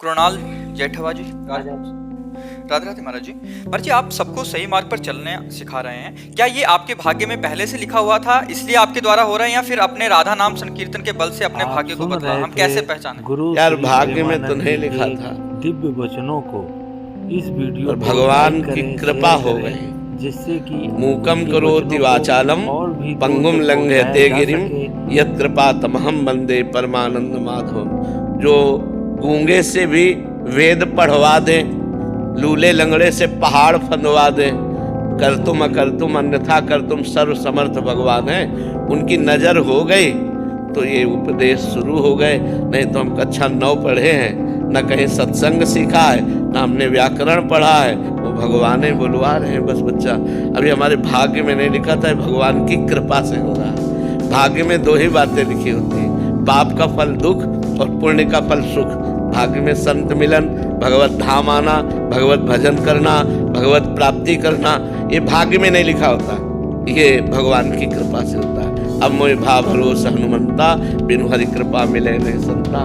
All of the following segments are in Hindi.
कृणाल जेठवा जी, राधे राधे महाराज जी। महाराज जी, आप सबको सही मार्ग पर चलने सिखा रहे हैं। क्या ये आपके भाग्य में पहले से लिखा हुआ था, इसलिए आपके द्वारा हो रहा है, या फिर अपने राधा नाम संकीर्तन के बल से अपने भाग्य को बदला? हम कैसे पहचानें? गुरु यार श्री भाग्य में तो प्रेमानंद नहीं जी लिखा के था, दिव्य वचनों को इस वीडियो और को भगवान लाइक की करें, कृपा शेयर हो करें, गई। जिससे कि मूकम उनके करोति वचनों को वाचालम और भी दूर पंगुम तक लंघयते पहुंचाया जा गिरिम सके। यत् कृपातमहं वंदे परमानंद माधव। जो गूंगे से भी वेद पढ़वा दे, लूले लंगड़े से पहाड़ फंदवा दे, कर तुम अकर तुम अन्यथा कर तुम सर्व समर्थ भगवान है, उनकी नजर हो गई तो ये उपदेश शुरू हो गए। नहीं तो हम कक्षा 9 पढ़े हैं, न कहीं सत्संग सीखा है, न हमने व्याकरण पढ़ा है, वो भगवान ही बुलवा रहे हैं बस। बच्चा अभी हमारे भाग्य में नहीं लिखा था, भगवान की कृपा से हो रहा है। भाग्य में 2 ही बातें लिखी होती हैं, पाप का फल दुख और पुण्य का फल सुख। भाग्य में संत मिलन, भगवत धाम आना, भगवत भजन करना, भगवत प्राप्ति करना, ये भाग्य में नहीं लिखा होता, ये भगवान की कृपा से होता है। अब मोहि भाव भरोस हनुमंता, बिनु हरि कृपा मिले नहीं संता।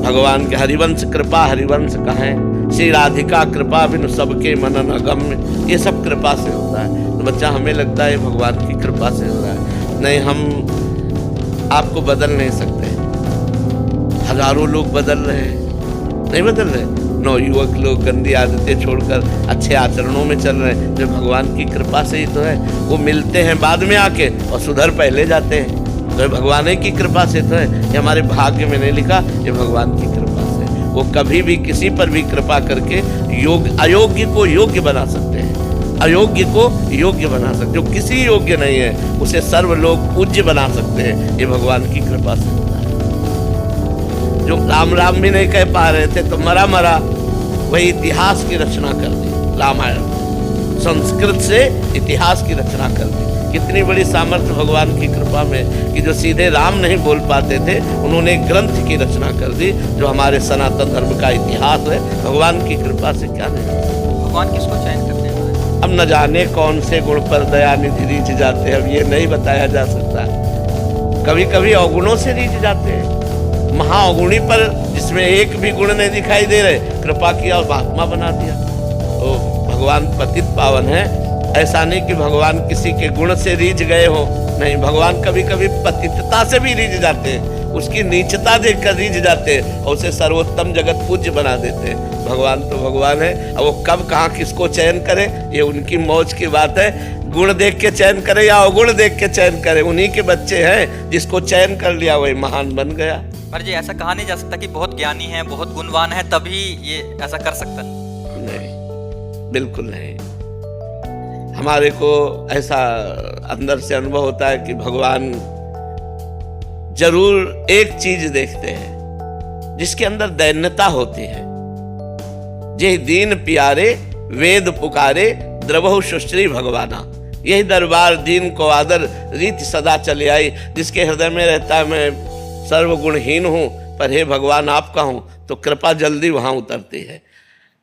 भगवान के हरिवंश कृपा हरिवंश कहें, श्री राधिका कृपा बिनु सबके मनन अगम्य, ये सब कृपा से होता है। तो बच्चा हमें लगता है भगवान की कृपा से हो रहा है। नहीं, हम आपको बदल नहीं सकते। हजारों लोग बदल रहे हैं, नहीं बदल रहे। नवयुवक लोग गंदी आदतें छोड़कर अच्छे आचरणों में चल रहे हैं, जो भगवान की कृपा से ही तो है। वो मिलते हैं बाद में आके और सुधर पहले जाते हैं, तो भगवान की कृपा से तो है। ये हमारे भाग्य में नहीं लिखा, ये भगवान की कृपा से। वो कभी भी किसी पर भी कृपा करके अयोग्य को योग्य बना सकते हैं, अयोग्य को योग्य बना सकते। जो किसी योग्य नहीं है उसे सर्व लोग पूज्य बना सकते हैं, ये भगवान की कृपा से होता है। जो राम राम भी नहीं कह पा रहे थे तो मरा मरा वही इतिहास की रचना कर दी। रामायण संस्कृत से इतिहास की रचना कर दी। कितनी बड़ी सामर्थ्य भगवान की कृपा में कि जो सीधे राम नहीं बोल पाते थे, उन्होंने एक ग्रंथ की रचना कर दी जो हमारे सनातन धर्म का इतिहास है। भगवान की कृपा से क्या नहीं। भगवान किसको चयन करते हैं? अब न जाने कौन से गुण पर दया निधि रीझ जाते हैं, अब ये नहीं बताया जा सकता। कभी कभी अवगुणों से रीझ जाते हैं, महाअवगुणी पर जिसमें एक भी गुण नहीं दिखाई दे रहे, कृपा किया और महात्मा बना दिया। तो भगवान पतित पावन है। ऐसा नहीं कि भगवान किसी के गुण से रीझ गए हो, नहीं, भगवान कभी कभी पतितता से भी रीझ जाते हैं, उसकी नीचता देखकर रीझ जाते हैं और उसे सर्वोत्तम जगत पूज्य बना देते हैं। भगवान तो भगवान है। अब वो कब कहाँ किसको चयन करे, ये उनकी मौज की बात है। गुण देख के चयन करे या अवगुण देख के चयन करे, उन्हीं के बच्चे हैं। जिसको चयन कर लिया वही महान बन गया। महाराज जी, ऐसा कहा नहीं जा सकता कि बहुत ज्ञानी है, बहुत गुणवान है तभी ये ऐसा कर सकता है? नहीं, बिल्कुल नहीं। हमारे को ऐसा अंदर से अनुभव होता है कि भगवान जरूर एक चीज देखते हैं जिसके अंदर दैन्यता होती है। जे दीन प्यारे वेद पुकारे, द्रवहु सुश्री भगवाना। यही दरबार दीन को आदर रीति सदा चले आई। जिसके हृदय में रहता है मैं सर्वगुणहीन हूँ, पर हे भगवान आपका हूँ, तो कृपा जल्दी वहाँ उतरती है।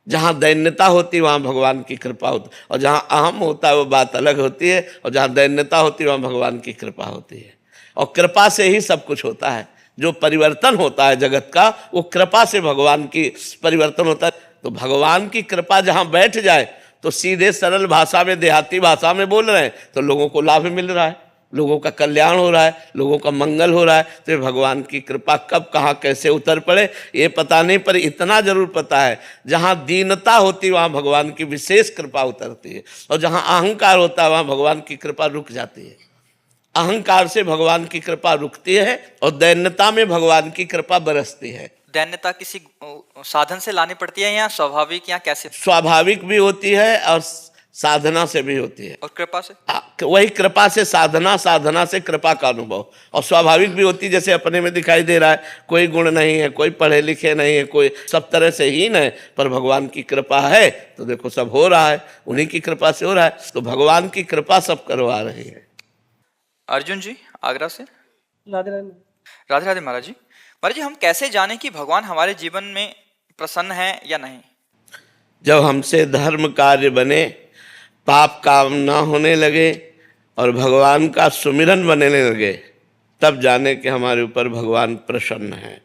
जहाँ दैन्यता होती है वहाँ भगवान की कृपा होती है, और जहाँ अहम होता है वो बात अलग होती है, और जहाँ दैन्यता होती है वहाँ भगवान की कृपा होती है। और कृपा से ही सब कुछ होता है। जो परिवर्तन होता है जगत का, वो कृपा से भगवान की परिवर्तन होता है। तो भगवान की कृपा जहाँ बैठ जाए तो सीधे सरल भाषा में, देहाती भाषा में बोल रहे हैं तो लोगों को लाभ मिल रहा है, लोगों का कल्याण हो रहा है, लोगों का मंगल हो रहा है। तो ये भगवान की कृपा कब कहाँ कैसे उतर पड़े ये पता नहीं, पर इतना जरूर पता है जहाँ दीनता होती है वहाँ भगवान की विशेष कृपा उतरती है, और जहाँ अहंकार होता है वहाँ भगवान की कृपा रुक जाती है। अहंकार से भगवान की कृपा रुकती है और दैन्यता में भगवान की कृपा बरसती है। दैन्यता किसी साधन से लानी पड़ती है या स्वाभाविक, या कैसे? स्वाभाविक भी होती है और साधना से भी होती है। और कृपा से? वही कृपा से साधना, साधना से कृपा का अनुभव। और स्वाभाविक भी होती है, जैसे अपने में दिखाई दे रहा है, कोई गुण नहीं है, कोई पढ़े लिखे नहीं है, कोई सब तरह से हीन है, पर भगवान की कृपा है तो देखो सब हो रहा है, उन्हीं की कृपा से हो रहा है। तो भगवान की कृपा सब करवा रही है। अर्जुन जी आगरा से। राधे राधे। राधे राधे महाराज जी। महाराज जी, हम कैसे जाने कि भगवान हमारे जीवन में प्रसन्न है या नहीं? जब हमसे धर्म कार्य बने, पाप काम ना होने लगे और भगवान का सुमिरन बनने लगे, तब जाने कि हमारे ऊपर भगवान प्रसन्न है।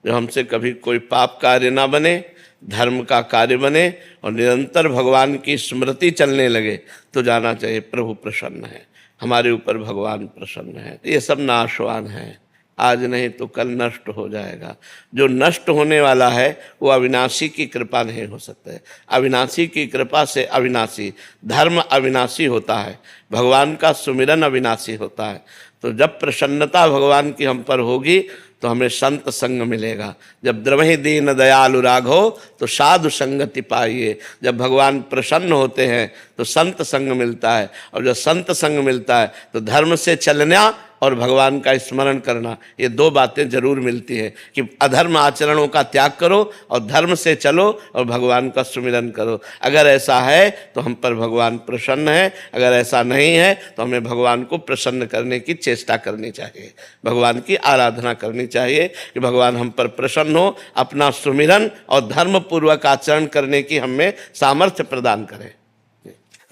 जो हमसे कभी कोई पाप कार्य ना बने, धर्म का कार्य बने और निरंतर भगवान की स्मृति चलने लगे, तो जाना चाहिए प्रभु प्रसन्न है, हमारे ऊपर भगवान प्रसन्न है। ये सब नाशवान है, आज नहीं तो कल नष्ट हो जाएगा। जो नष्ट होने वाला है वो अविनाशी की कृपा नहीं हो सकता है। अविनाशी की कृपा से अविनाशी, धर्म अविनाशी होता है, भगवान का सुमिरन अविनाशी होता है। तो जब प्रसन्नता भगवान की हम पर होगी तो हमें संत संग मिलेगा। जब द्रवहि दीन दयालु राघो तो साधु संगति पाइए। जब भगवान प्रसन्न होते हैं तो संत संग मिलता है, और जब संत संग मिलता है तो धर्म से चलना और भगवान का स्मरण करना, ये दो बातें जरूर मिलती हैं कि अधर्म आचरणों का त्याग करो और धर्म से चलो और भगवान का सुमिरन करो। अगर ऐसा है तो हम पर भगवान प्रसन्न है, अगर ऐसा नहीं है तो हमें भगवान को प्रसन्न करने की चेष्टा करनी चाहिए, भगवान की आराधना करनी चाहिए कि भगवान हम पर प्रसन्न हो, अपना सुमिरन और धर्म पूर्वक आचरण करने की हमें सामर्थ्य प्रदान करें।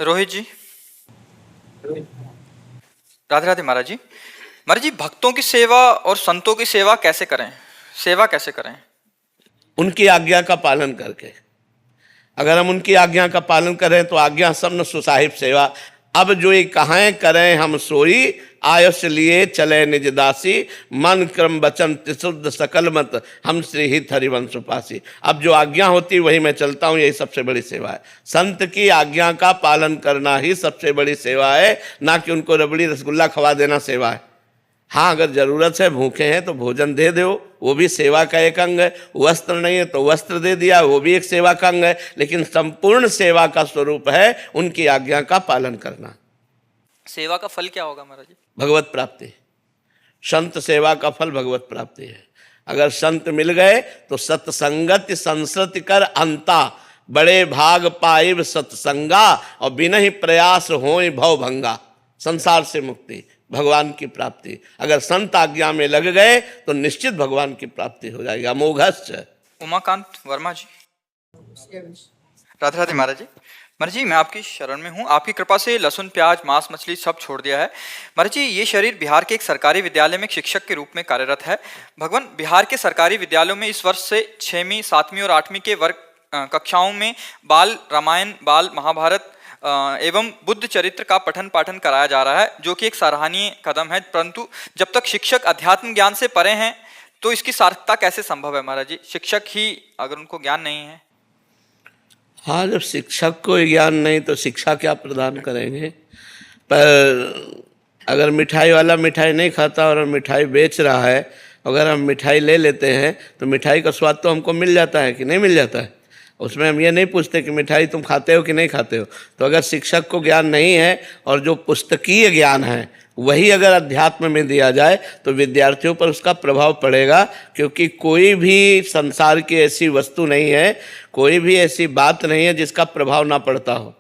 रोहित जी, राधे राधे महाराज जी। महाराज जी, भक्तों की सेवा और संतों की सेवा कैसे करें, सेवा कैसे करें? उनकी आज्ञा का पालन करके। अगर हम उनकी आज्ञा का पालन करें तो आज्ञा सब न सुसाहिब सेवा। अब जो ये कहाँ करें हम सोई, आयुष लिए चले निज दासी, मन क्रम वचन त्रिशुद्ध सकल मत, हम श्री हित हरिवंश उपासी। अब जो आज्ञा होती वही मैं चलता हूँ, यही सबसे बड़ी सेवा है। संत की आज्ञा का पालन करना ही सबसे बड़ी सेवा है, ना कि उनको रबड़ी रसगुल्ला खवा देना सेवा है। हाँ, अगर जरूरत है, भूखे हैं तो भोजन दे दो, वो भी सेवा का एक अंग है। वस्त्र नहीं है तो वस्त्र दे दिया, वो भी एक सेवा का अंग है। लेकिन संपूर्ण सेवा का स्वरूप है उनकी आज्ञा का पालन करना। सेवा का फल क्या होगा महाराज जी? भगवत प्राप्ति। संत सेवा का फल भगवत प्राप्ति है। अगर संत मिल गए तो सत्संगति संसृति कर अंता, बड़े भाग पाइब सत्संगा, और बिना ही प्रयास होय भव भंगा। संसार से मुक्ति, भगवान की प्राप्ति। अगर संत आज्ञा में लग गए तो निश्चित भगवान की प्राप्ति हो जाएगी। अमोघश्च। उमाकांत वर्मा जी, राधे राधे महाराज जी। महाराज जी, मैं आपकी शरण में हूँ, आपकी कृपा से लहसुन प्याज मांस मछली सब छोड़ दिया है। महाराज जी, ये शरीर बिहार के एक सरकारी विद्यालय में एक शिक्षक के रूप में कार्यरत है। भगवान, बिहार के सरकारी विद्यालयों में इस वर्ष से 6वीं 7वीं और 8वीं के वर्ग कक्षाओं में बाल रामायण, बाल महाभारत एवं बुद्ध चरित्र का पठन पाठन कराया जा रहा है, जो कि एक सराहनीय कदम है। परंतु जब तक शिक्षक अध्यात्म ज्ञान से परे हैं तो इसकी सार्थकता कैसे संभव है महाराज जी? शिक्षक ही अगर उनको ज्ञान नहीं है। हाँ, जब शिक्षक को ज्ञान नहीं तो शिक्षा क्या प्रदान करेंगे? पर अगर मिठाई वाला मिठाई नहीं खाता और मिठाई बेच रहा है, अगर हम मिठाई ले लेते हैं तो मिठाई का स्वाद तो हमको मिल जाता है कि नहीं मिल जाता है? उसमें हम ये नहीं पूछते कि मिठाई तुम खाते हो कि नहीं खाते हो। तो अगर शिक्षक को ज्ञान नहीं है और जो पुस्तकीय ज्ञान है वही अगर अध्यात्म में दिया जाए तो विद्यार्थियों पर उसका प्रभाव पड़ेगा। क्योंकि कोई भी संसार की ऐसी वस्तु नहीं है, कोई भी ऐसी बात नहीं है जिसका प्रभाव ना पड़ता हो।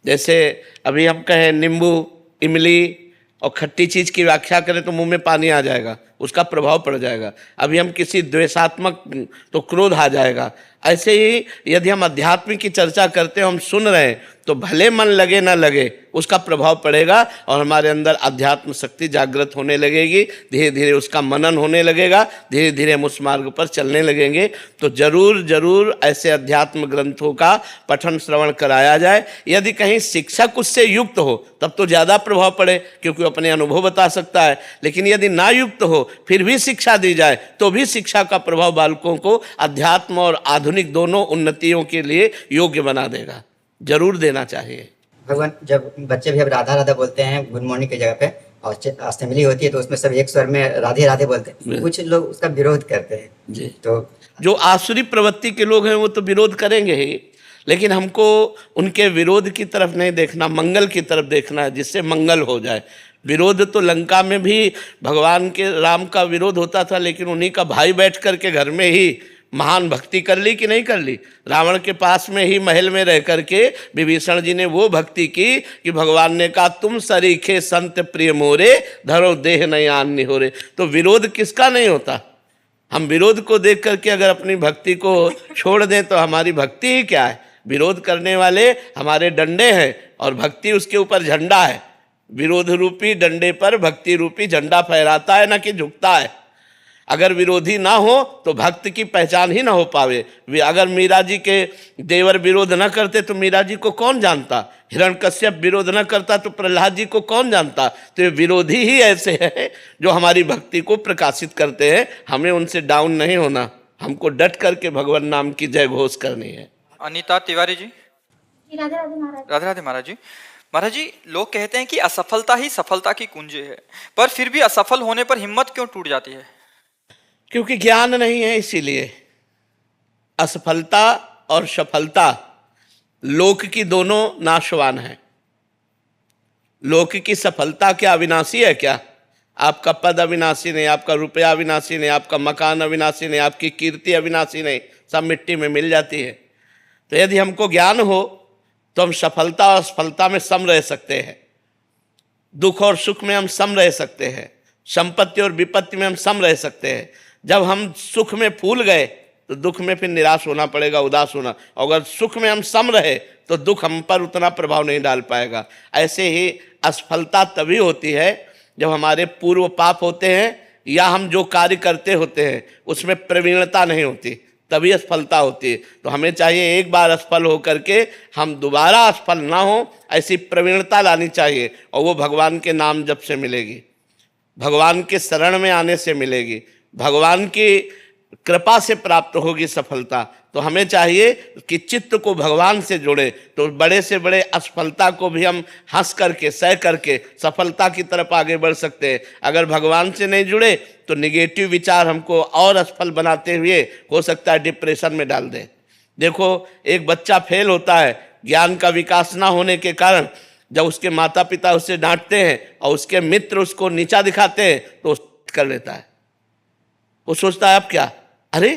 जैसे अभी हम कहें नींबू, इमली और खट्टी चीज़ की व्याख्या करें तो मुंह में पानी आ जाएगा, उसका प्रभाव पड़ जाएगा। अभी हम किसी द्वेषात्मक तो क्रोध आ जाएगा। ऐसे ही यदि हम अध्यात्म की चर्चा करते हैं, हम सुन रहे हैं, तो भले मन लगे ना लगे उसका प्रभाव पड़ेगा और हमारे अंदर अध्यात्म शक्ति जागृत होने लगेगी। धीरे धीरे उसका मनन होने लगेगा, धीरे धीरे हम उस मार्ग पर चलने लगेंगे। तो जरूर जरूर ऐसे अध्यात्म ग्रंथों का पठन श्रवण कराया जाए। यदि कहीं शिक्षक उससे युक्त हो तब तो ज़्यादा प्रभाव पड़े, क्योंकि अपने अनुभव बता सकता है। लेकिन यदि ना युक्त हो फिर भी शिक्षा दी जाए तो भी शिक्षा का प्रभाव बालकों को अध्यात्म और आधुनिक दोनों उन्नतियों के लिए योग्य बना देगा। जरूर देना चाहिए। भगवान, जब बच्चे भी अब राधा राधा बोलते हैं गुड मॉर्निंग की जगह पे, और असेंबली होती है तो उसमें सब एक स्वर में राधे राधे बोलते हैं, कुछ लोग उसका विरोध करते हैं जी। तो जो आसुरी प्रवृत्ति के लोग हैं वो तो विरोध करेंगे ही, लेकिन हमको उनके विरोध की तरफ नहीं देखना, मंगल की तरफ देखना है, जिससे मंगल हो जाए। विरोध तो लंका में भी भगवान के राम का विरोध होता था, लेकिन उन्हीं का भाई बैठ करके घर में ही महान भक्ति कर ली कि नहीं कर ली? रावण के पास में ही महल में रह करके विभीषण जी ने वो भक्ति की कि भगवान ने कहा तुम सरीखे संत प्रिय मोरे, धरो देह नहीं आन्य हो रे। तो विरोध किसका नहीं होता? हम विरोध को देख करके अगर अपनी भक्ति को छोड़ दें तो हमारी भक्ति ही क्या है? विरोध करने वाले हमारे डंडे हैं और भक्ति उसके ऊपर झंडा है। विरोध रूपी डंडे पर भक्ति रूपी झंडा फहराता है, ना कि झुकता है। अगर विरोधी ना हो तो भक्त की पहचान ही ना हो पावे। अगर मीरा जी के देवर विरोध न करते तो मीरा जी को कौन जानता, हिरण्यकश्यप विरोध न करता तो प्रहलाद जी को कौन जानता। तो ये विरोधी ही ऐसे हैं जो हमारी भक्ति को प्रकाशित करते हैं। हमें उनसे डाउन नहीं होना, हमको डट करके भगवान नाम की जय घोष करनी है। अनीता तिवारी जी। राधे राधे महाराज। राधे राधे महाराज जी। महाराज जी, लोग कहते हैं कि असफलता ही सफलता की कुंजी है, पर फिर भी असफल होने पर हिम्मत क्यों टूट जाती है? क्योंकि ज्ञान नहीं है, इसीलिए। असफलता और सफलता लोक की दोनों नाशवान है। लोक की सफलता क्या अविनाशी है क्या? आपका पद अविनाशी नहीं, आपका रुपया अविनाशी नहीं, आपका मकान अविनाशी नहीं, आपकी कीर्ति अविनाशी नहीं, सब मिट्टी में मिल जाती है। तो यदि हमको ज्ञान हो तो हम सफलता और असफलता में सम रह सकते हैं, दुख और सुख में हम सम रह सकते हैं, संपत्ति और विपत्ति में हम सम रह सकते हैं। जब हम सुख में फूल गए तो दुख में फिर निराश होना पड़ेगा, उदास होना। अगर सुख में हम सम रहे तो दुख हम पर उतना प्रभाव नहीं डाल पाएगा। ऐसे ही असफलता तभी होती है जब हमारे पूर्व पाप होते हैं या हम जो कार्य करते होते हैं उसमें प्रवीणता नहीं होती, तभी असफलता होती है। तो हमें चाहिए एक बार असफल होकर के हम दोबारा असफल ना हो, ऐसी प्रवीणता लानी चाहिए। और वो भगवान के नाम जप से मिलेगी, भगवान के शरण में आने से मिलेगी, भगवान की कृपा से प्राप्त होगी सफलता। तो हमें चाहिए कि चित्त को भगवान से जोड़े, तो बड़े से बड़े असफलता को भी हम हंस करके सह करके सफलता की तरफ आगे बढ़ सकते हैं। अगर भगवान से नहीं जुड़े तो निगेटिव विचार हमको और असफल बनाते हुए हो सकता है डिप्रेशन में डाल दे। देखो, एक बच्चा फेल होता है ज्ञान का विकास ना होने के कारण। जब उसके माता पिता उससे डांटते हैं और उसके मित्र उसको नीचा दिखाते हैं तो वो कर लेता है। वो सोचता है अब क्या, अरे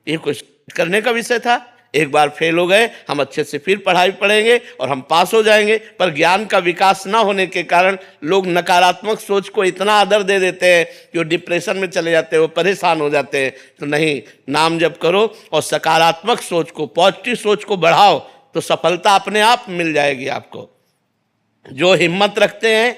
ये कुछ करने का विषय था, एक बार फेल हो गए, हम अच्छे से फिर पढ़ाई पढ़ेंगे और हम पास हो जाएंगे। पर ज्ञान का विकास ना होने के कारण लोग नकारात्मक सोच को इतना आदर दे देते हैं कि वो डिप्रेशन में चले जाते हैं, वो परेशान हो जाते हैं। तो नहीं, नाम जप करो और सकारात्मक सोच को, पॉजिटिव सोच को बढ़ाओ तो सफलता अपने आप मिल जाएगी आपको। जो हिम्मत रखते हैं,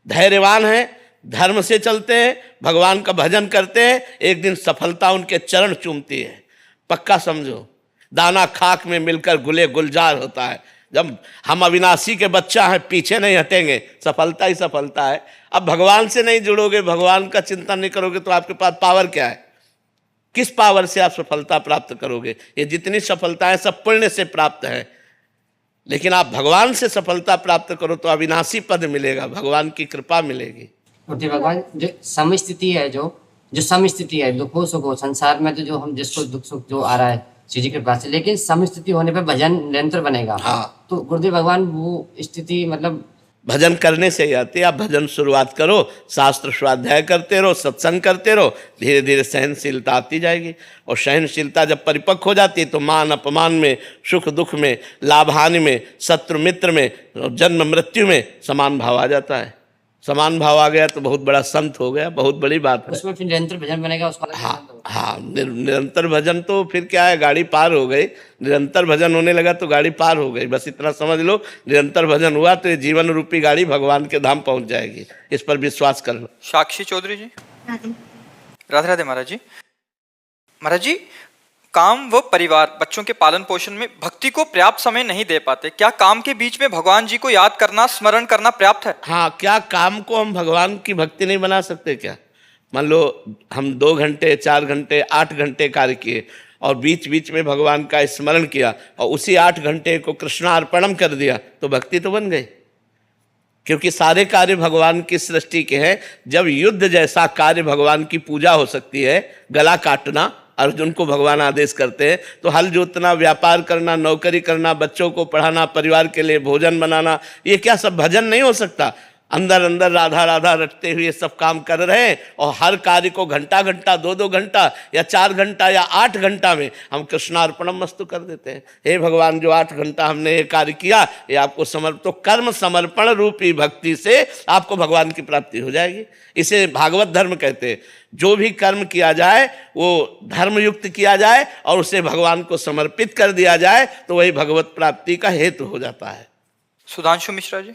धैर्यवान हैं, धर्म से चलते हैं, भगवान का भजन करते हैं, एक दिन सफलता उनके चरण चूमती है। पक्का समझो, दाना खाक में मिलकर गुले गुलजार होता है। जब हम अविनाशी के बच्चा हैं, पीछे नहीं हटेंगे, सफलता ही सफलता है। अब भगवान से नहीं जुड़ोगे, भगवान का चिंतन नहीं करोगे तो आपके पास पावर क्या है? किस पावर से आप सफलता प्राप्त करोगे? ये जितनी सफलताएं सब पुण्य से प्राप्त है, लेकिन आप भगवान से सफलता प्राप्त करो तो अविनाशी पद मिलेगा, भगवान की कृपा मिलेगी। मूर्ति भगवान, जो समस्थिति है, जो समस्थिति है, दुखों सुखों संसार में, तो जो हम जिसको दुख सुख जो आ रहा है श्री जी के पास से, लेकिन समस्थिति होने पर भजन निरंतर बनेगा। हाँ। तो गुरुदेव भगवान वो स्थिति मतलब भजन करने से ही आती है। आप भजन शुरुआत करो, शास्त्र स्वाध्याय करते रहो, सत्संग करते रहो, धीरे धीरे सहनशीलता आती जाएगी। और सहनशीलता जब परिपक्व हो जाती है तो मान अपमान में, सुख दुख में, लाभ हानि में, शत्रु मित्र में, जन्म मृत्यु में समान भाव आ जाता है। समान भाव आ गया तो बहुत बड़ा संत हो गया, बहुत बड़ी बात है। उसमें फिर निरंतर भजन बनेगा उसका। हाँ, निरंतर भजन तो फिर क्या है, गाड़ी पार हो गई। निरंतर भजन होने लगा तो गाड़ी पार हो गई, बस इतना समझ लो। निरंतर भजन हुआ तो ये जीवन रूपी गाड़ी भगवान के धाम पहुंच जाएगी, इस पर विश्वास कर लो। साक्षी चौधरी जी। राधे। राधे राधे महाराज जी। महाराज जी, काम व परिवार, बच्चों के पालन पोषण में भक्ति को पर्याप्त समय नहीं दे पाते, क्या काम के बीच में भगवान जी को याद करना, स्मरण करना पर्याप्त है? हाँ, क्या काम को हम भगवान की भक्ति नहीं बना सकते क्या? मान लो हम 2 घंटे, 4 घंटे, 8 घंटे कार्य किए और बीच बीच में भगवान का स्मरण किया और उसी 8 घंटे को कृष्णार्पणम कर दिया, तो भक्ति तो बन गई। क्योंकि सारे कार्य भगवान की सृष्टि के हैं। जब युद्ध जैसा कार्य भगवान की पूजा हो सकती है, गला काटना अर्जुन को भगवान आदेश करते हैं, तो हल जोतना, व्यापार करना, नौकरी करना, बच्चों को पढ़ाना, परिवार के लिए भोजन बनाना, ये क्या सब भजन नहीं हो सकता? अंदर अंदर राधा राधा रटते हुए सब काम कर रहे हैं और हर कार्य को घंटा घंटा, 2-2 घंटा या 4 घंटा या 8 घंटा में हम कृष्णार्पणम मस्तु कर देते हैं। हे भगवान, जो 8 घंटा हमने ये कार्य किया ये आपको तो कर्म समर्पण रूपी भक्ति से आपको भगवान की प्राप्ति हो जाएगी। इसे भागवत धर्म कहते हैं। जो भी कर्म किया जाए वो धर्मयुक्त किया जाए और उसे भगवान को समर्पित कर दिया जाए तो वही भगवत प्राप्ति का हेतु हो जाता है। सुधांशु मिश्रा जी।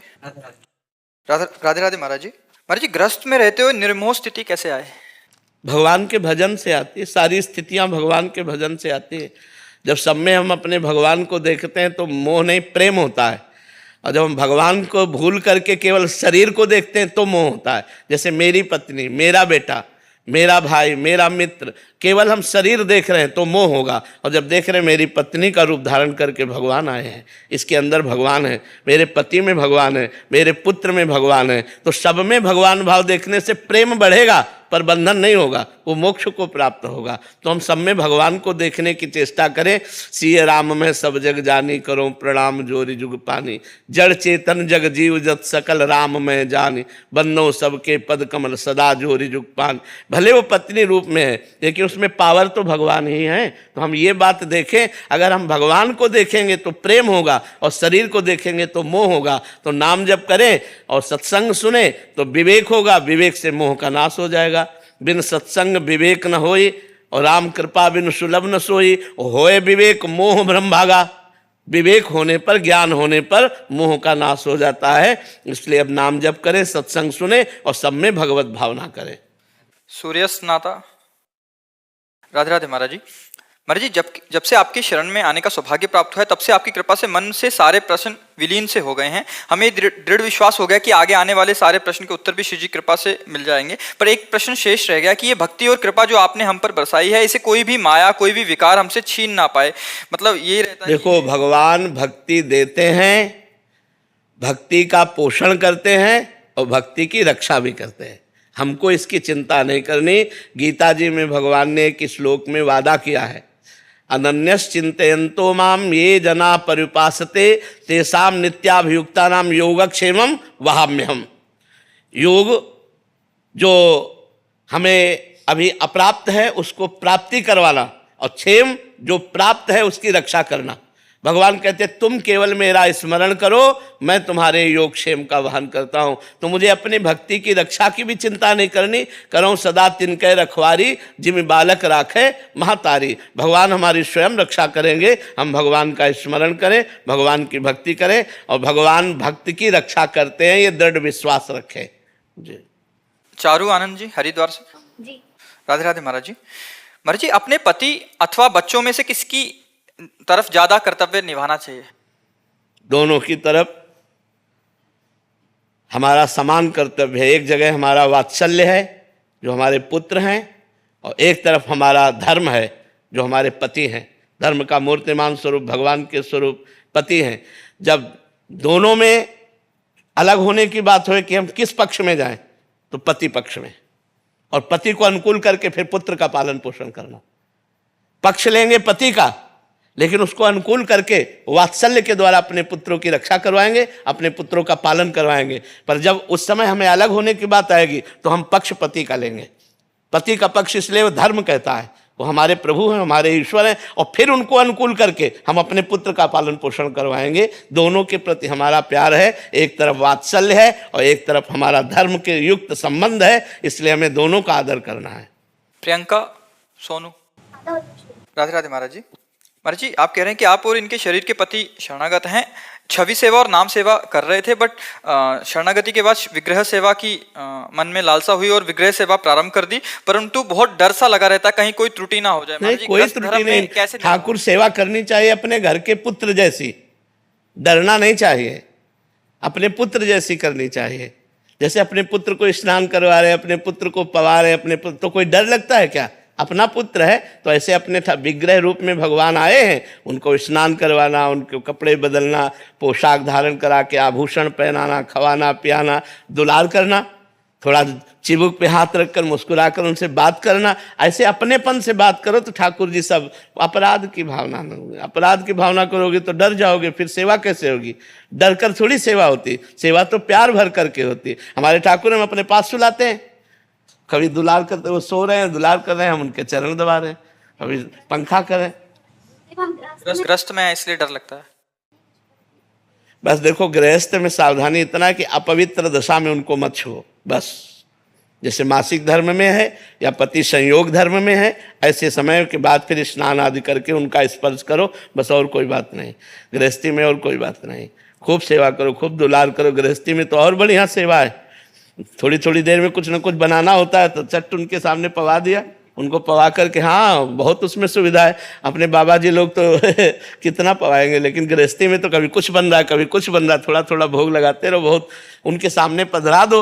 राधे राधे महाराज जी। महाराज जी, ग्रस्त में रहते हुए निर्मोह स्थिति कैसे आए? भगवान के भजन से आती है, सारी स्थितियां भगवान के भजन से आती है। जब सब में हम अपने भगवान को देखते हैं तो मोह नहीं प्रेम होता है, और जब हम भगवान को भूल करके केवल शरीर को देखते हैं तो मोह होता है। जैसे मेरी पत्नी, मेरा बेटा, मेरा भाई, मेरा मित्र, केवल हम शरीर देख रहे हैं तो मोह होगा। और जब देख रहे हैं मेरी पत्नी का रूप धारण करके भगवान आए हैं, इसके अंदर भगवान है, मेरे पति में भगवान है, मेरे पुत्र में भगवान है, तो सब में भगवान भाव देखने से प्रेम बढ़ेगा पर बंधन नहीं होगा, वो मोक्ष को प्राप्त होगा। तो हम सब में भगवान को देखने की चेष्टा करें। सिय राम में सब जग जानी, करो प्रणाम जोरी जुग पानी, जड़ चेतन जग जीव जत सकल राम में जानी, बन्नो सबके पद कमल सदा जोरी जुग पान। भले वो पत्नी रूप में है लेकिन उसमें पावर तो भगवान ही है। तो हम ये बात देखें, अगर हम भगवान को देखेंगे तो प्रेम होगा और शरीर को देखेंगे तो मोह होगा। तो नाम जप करें और सत्संग सुने तो विवेक होगा, विवेक से मोह का नाश हो जाएगा। बिन सत्संग विवेक न होई, और राम कृपा बिन सुलभ न सोई, होए विवेक मोह भ्रम भागा। विवेक होने पर, ज्ञान होने पर मोह का नाश हो जाता है। इसलिए अब नाम जप करें, सत्संग सुने और सब में भगवत भावना करें। सूर्य स्नाता। राधे राधे महाराज जी। महाराज जी, जब से आपकी शरण में आने का सौभाग्य प्राप्त हुआ है, तब से आपकी कृपा से मन से सारे प्रश्न विलीन से हो गए हैं। हमें दृढ़ विश्वास हो गया कि आगे आने वाले सारे प्रश्न के उत्तर भी श्री जी कृपा से मिल जाएंगे। पर एक प्रश्न शेष रह गया कि ये भक्ति और कृपा जो आपने हम पर बरसाई है, इसे कोई भी माया, कोई भी विकार हमसे छीन ना पाए। मतलब ये रहता है। देखो, भगवान भक्ति देते हैं, भक्ति का पोषण करते हैं और भक्ति की रक्षा भी करते हैं। हमको इसकी चिंता नहीं करनी। गीता जी में भगवान ने एक श्लोक में वादा किया है, अनन्यस चिंतयन्तो माम ये जना परिपासते तेषाम नित्याभियुक्तानाम योगक्षेमम वहाम्यहम्। योग जो हमें अभी अप्राप्त है उसको प्राप्ति करवाना, और क्षेम जो प्राप्त है उसकी रक्षा करना। भगवान कहते हैं तुम केवल मेरा स्मरण करो, मैं तुम्हारे योग क्षेम का वहन करता हूँ। तो मुझे अपनी भक्ति की रक्षा की भी चिंता नहीं करनी। करो सदा तिनके रखवारी, जिम बालक राखे महातारी। भगवान हमारी स्वयं रक्षा करेंगे। हम भगवान का स्मरण करें, भगवान की भक्ति करें, और भगवान भक्त की रक्षा करते हैं, ये दृढ़ विश्वास रखें जी। चारू आनंद जी, हरिद्वार से। जी। राधे राधे महाराज जी। महाराज जी, अपने पति अथवा बच्चों में से किसकी तरफ ज्यादा कर्तव्य निभाना चाहिए? दोनों की तरफ हमारा समान कर्तव्य है। एक जगह हमारा वात्सल्य है जो हमारे पुत्र हैं, और एक तरफ हमारा धर्म है जो हमारे पति हैं। धर्म का मूर्तिमान स्वरूप भगवान के स्वरूप पति हैं। जब दोनों में अलग होने की बात हो कि हम किस पक्ष में जाएं, तो पति पक्ष में, और पति को अनुकूल करके फिर पुत्र का पालन पोषण करना। पक्ष लेंगे पति का, लेकिन उसको अनुकूल करके वात्सल्य के द्वारा अपने पुत्रों की रक्षा करवाएंगे, अपने पुत्रों का पालन करवाएंगे। पर जब उस समय हमें अलग होने की बात आएगी तो हम पक्ष पति का लेंगे। पति का पक्ष इसलिए वो धर्म कहता है, वो हमारे प्रभु हैं, हमारे ईश्वर हैं, और फिर उनको अनुकूल करके हम अपने पुत्र का पालन पोषण करवाएंगे। दोनों के प्रति हमारा प्यार है, एक तरफ वात्सल्य है और एक तरफ हमारा धर्म के युक्त संबंध है, इसलिए हमें दोनों का आदर करना है। प्रियंका सोनू। राधे राधे महाराज जी। महाराज जी, आप कह रहे हैं कि आप और इनके शरीर के पति शरणागत हैं, छवि सेवा और नाम सेवा कर रहे थे, बट शरणागति के बाद विग्रह सेवा की मन में लालसा हुई और विग्रह सेवा प्रारंभ कर दी, परंतु बहुत डर सा लगा रहता, कहीं कोई त्रुटि ना हो जाए। नहीं, कोई त्रुटि नहीं। कैसे ठाकुर सेवा करनी चाहिए अपने घर के पुत्र जैसी, डरना नहीं चाहिए, अपने पुत्र जैसी करनी चाहिए। जैसे अपने पुत्र को स्नान करवा रहे, अपने पुत्र को पवा रहे, अपने पुत्र, तो कोई डर लगता है क्या? अपना पुत्र है, तो ऐसे अपने विग्रह रूप में भगवान आए हैं, उनको स्नान करवाना, उनके कपड़े बदलना, पोशाक धारण करा के आभूषण पहनाना, खवाना पियाना, दुलार करना, थोड़ा चिबुक पे हाथ रखकर मुस्कुराकर उनसे बात करना। ऐसे अपनेपन से बात करो तो ठाकुर जी सब अपराध की भावना न होगी। अपराध की भावना करोगे तो डर जाओगे, फिर सेवा कैसे होगी? डर कर थोड़ी सेवा होती, सेवा तो प्यार भर करके होती। हमारे ठाकुर हम अपने पास सुलाते हैं, कभी दुलार करते, वो सो रहे हैं दुलार कर रहे हैं, हम उनके चरण दबा रहे हैं, कभी पंखा करें। ग्रस्त में है इसलिए डर लगता है। बस देखो, गृहस्थ में सावधानी इतना है कि अपवित्र दशा में उनको मत छुओ, बस। जैसे मासिक धर्म में है या पति संयोग धर्म में है, ऐसे समय के बाद फिर स्नान आदि करके उनका स्पर्श करो, बस, और कोई बात नहीं। गृहस्थी में और कोई बात नहीं। खूब सेवा करो, खूब दुलार करो। गृहस्थी में तो और बढ़िया सेवा है। थोड़ी थोड़ी देर में कुछ ना कुछ बनाना होता है तो चट उनके सामने पवा दिया, उनको पवा करके, हाँ बहुत उसमें सुविधा है। अपने बाबा जी लोग तो कितना पवाएंगे, लेकिन गृहस्थी में तो कभी कुछ बन रहा है कभी कुछ बन रहा है, थोड़ा थोड़ा भोग लगाते रहो। बहुत उनके सामने पधरा दो,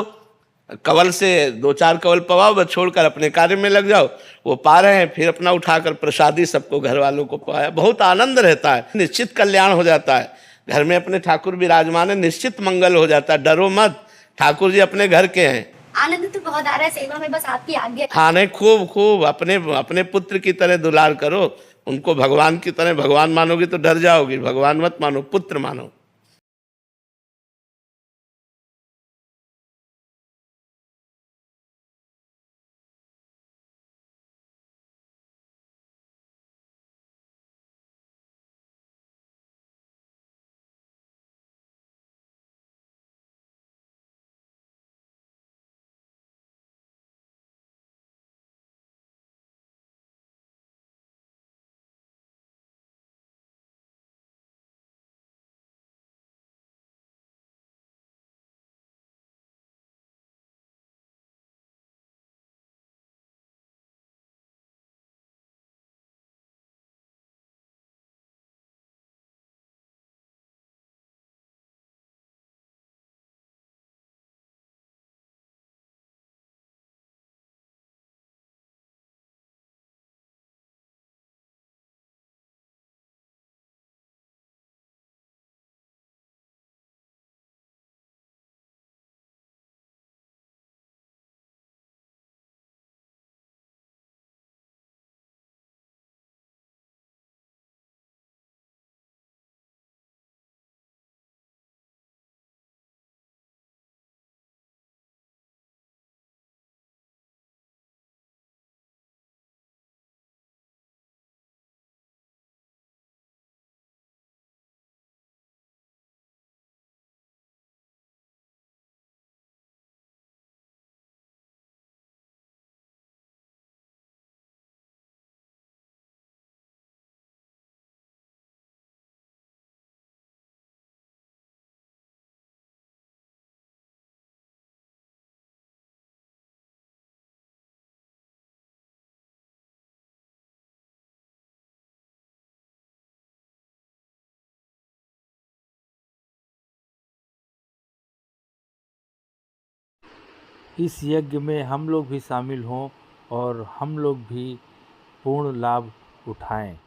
कवल से 2-4 कवल पवाओ, बस छोड़कर अपने कार्य में लग जाओ। वो पा रहे हैं, फिर अपना उठाकर प्रसादी सबको घर वालों को पवाया। बहुत आनंद रहता है, निश्चित कल्याण हो जाता है। घर में अपने ठाकुर विराजमान है, निश्चित मंगल हो जाता है। डरो मत, ठाकुर जी अपने घर के हैं। आनंद तो बहुत आ रहा है सेवा में, बस आपकी आज्ञा। हाँ नहीं, खूब खूब अपने पुत्र की तरह दुलार करो उनको, भगवान की तरह। भगवान मानोगी तो डर जाओगी, भगवान मत मानो, पुत्र मानो। इस यज्ञ में हम लोग भी शामिल हों और हम लोग भी पूर्ण लाभ उठाएं।